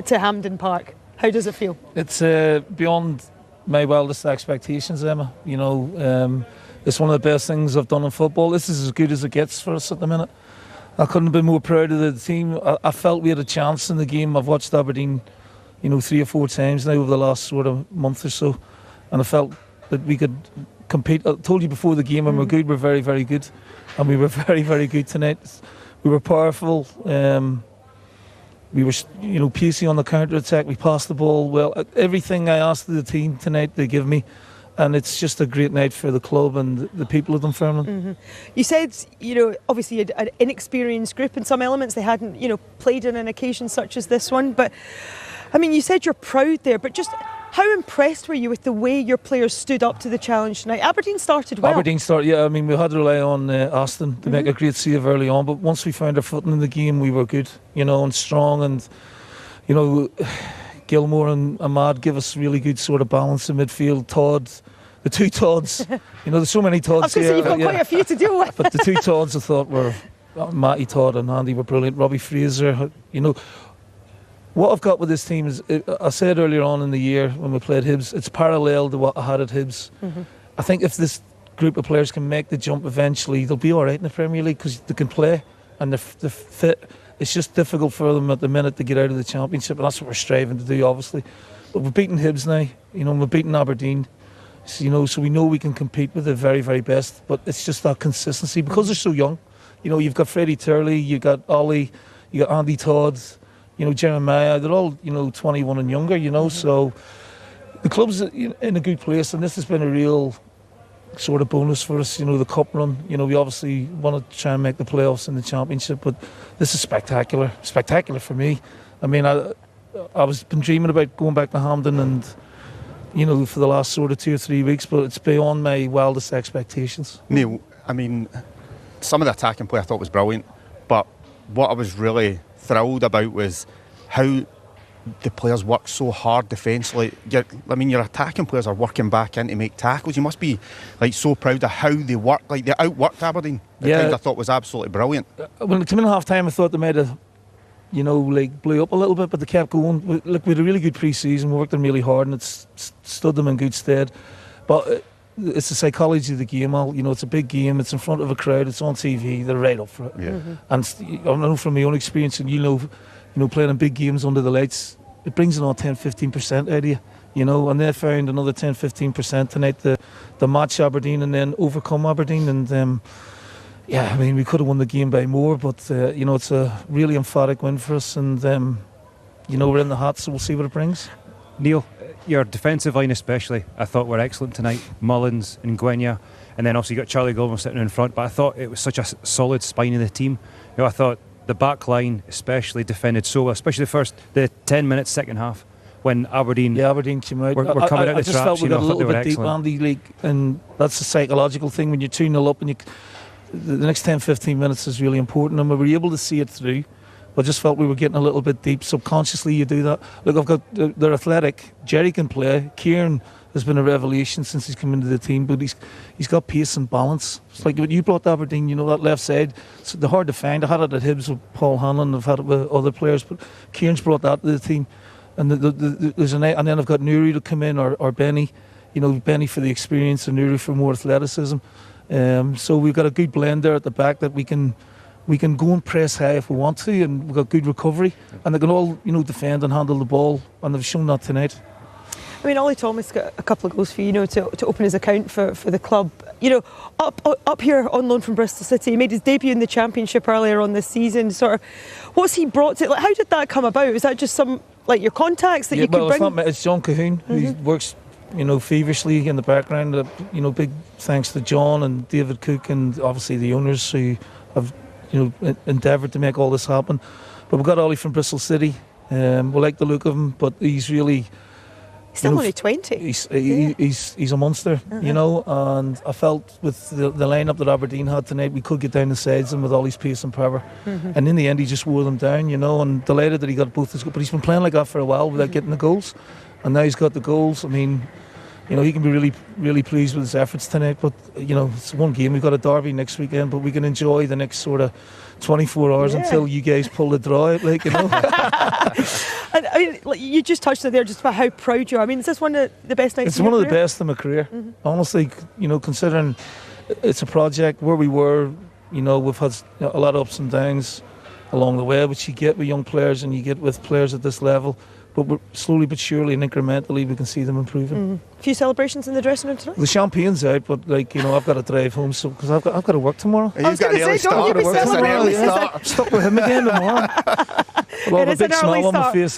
to Hampden Park. How does it feel? It's beyond my wildest expectations, Emma. It's one of the best things I've done in football. This is as good as it gets for us at the minute. I couldn't have been more proud of the team. I felt we had a chance in the game. I've watched Aberdeen, 3 or 4 times now over the last sort of month or so, and I felt that we could compete. I told you before the game, when we're good, we're very, very good, and we were very, very good tonight. We were powerful. We were, pacey on the counter attack. We passed the ball well. Everything I asked of the team tonight, they give me. And it's just a great night for the club and the people of Dunfermline. Mm-hmm. You said, obviously you had an inexperienced group in some elements. They hadn't, played in an occasion such as this one. But, you said you're proud there. But just how impressed were you with the way your players stood up to the challenge tonight? Aberdeen started well. We had to rely on Aston to make a great save early on. But once we found our footing in the game, we were good, and strong. And, Gilmore and Ahmad give us really good sort of balance in midfield. Todd, the 2 Todds, there's so many Todds here. You've got quite a few to deal with. But the 2 Todds I thought were, Matty Todd and Andy were brilliant. Robbie Fraser, what I've got with this team is, I said earlier on in the year when we played Hibs, it's parallel to what I had at Hibs. Mm-hmm. I think if this group of players can make the jump eventually, they'll be all right in the Premier League because they can play and they're fit. It's just difficult for them at the minute to get out of the Championship, and that's what we're striving to do, obviously. But we're beating Hibs now, and we're beating Aberdeen, so we know we can compete with the very, very best. But it's just that consistency because they're so young. You've got Freddie Turley, you've got Ollie, you got Andy Todd, Jeremiah. They're all 21 and younger. So the club's in a good place, and this has been a real sort of bonus for us, the cup run. We obviously want to try and make the playoffs in the Championship, but this is spectacular for me. I was been dreaming about going back to Hampden and for the last sort of 2 or 3 weeks, but it's beyond my wildest expectations. Neil, some of the attacking play I thought was brilliant, but what I was really thrilled about was how the players work so hard defensively. Your attacking players are working back in to make tackles. You must be so proud of how they work. They outworked Aberdeen. I thought was absolutely brilliant. When it came in half time, I thought they might have, blew up a little bit, but they kept going. Look, we had a really good pre-season. We worked them really hard, and it's stood them in good stead. But it's the psychology of the game. It's a big game. It's in front of a crowd. It's on TV. They're right up for it. Yeah. Mm-hmm. And I know from my own experience, and playing in big games under the lights, it brings in all 10-15% out of you, and they found another 10-15% tonight to match Aberdeen and then overcome Aberdeen. And we could have won the game by more, but it's a really emphatic win for us, and we're in the hot, so we'll see what it brings. Neil, your defensive line especially, I thought were excellent tonight. Mullins and Gwenya, and then also you got Charlie Gilmore sitting in front, but I thought it was such a solid spine of the team. I thought the back line especially defended so well, especially the 10 minutes second half when Aberdeen came out. We're coming out of the traps. I just felt we got a little bit deep, Andy, and that's a psychological thing when you're 2-0 up and the next 10-15 minutes is really important, and we were able to see it through. I just felt we were getting a little bit deep. Subconsciously you do that. Look, they're athletic. Jerry can play. Kieran has been a revelation since he's come into the team, but he's got pace and balance. It's like what you brought to Aberdeen, that left side. They're hard to find. I had it at Hibs with Paul Hanlon. I've had it with other players, but Kieran's brought that to the team. And and then I've got Nuri to come in or Benny. Benny for the experience and Nuri for more athleticism. So we've got a good blend there at the back that we can go and press high if we want to, and we've got good recovery, and they can all defend and handle the ball, and they've shown that tonight. Ollie Thomas got a couple of goals for you, to open his account for the club. Up here on loan from Bristol City, he made his debut in the Championship earlier on this season. Sort of, what's he brought to it? How did that come about? Was that just some your contacts that you could bring? It's John Cahoon. Mm-hmm. He works feverishly in the background. Big thanks to John and David Cook and obviously the owners who have endeavoured to make all this happen. But we've got Ollie from Bristol City. We like the look of him, but he's really still only 20. He's a monster, and I felt with the lineup that Aberdeen had tonight, we could get down the sides and with all his pace and power. Mm-hmm. And in the end, he just wore them down, and delighted that he got both his goals. But he's been playing like that for a while without getting the goals, and now he's got the goals. you know, he can be really, really pleased with his efforts tonight. But, you know, it's one game. We've got a derby next weekend, but we can enjoy the next sort of 24 hours until you guys pull the draw out, like, you know. And I mean, like, you just touched it there just about how proud you are. I mean, is this one of the best nights It's of one your of the career? best in my career. Honestly, you know, considering it's a project where we were, you know, we've had a lot of ups and downs along the way, which you get with young players and you get with players at this level. But we're slowly but surely and incrementally we can see them improving. A few celebrations in the dressing room tonight? The champagne's out, but, like, you know, I've got to drive home because I've got to work tomorrow. You've got an gonna early say, don't start. you be It's an early celebrating. start. Stuck with him again tomorrow. I'll have It a is an big smile early on my start. face.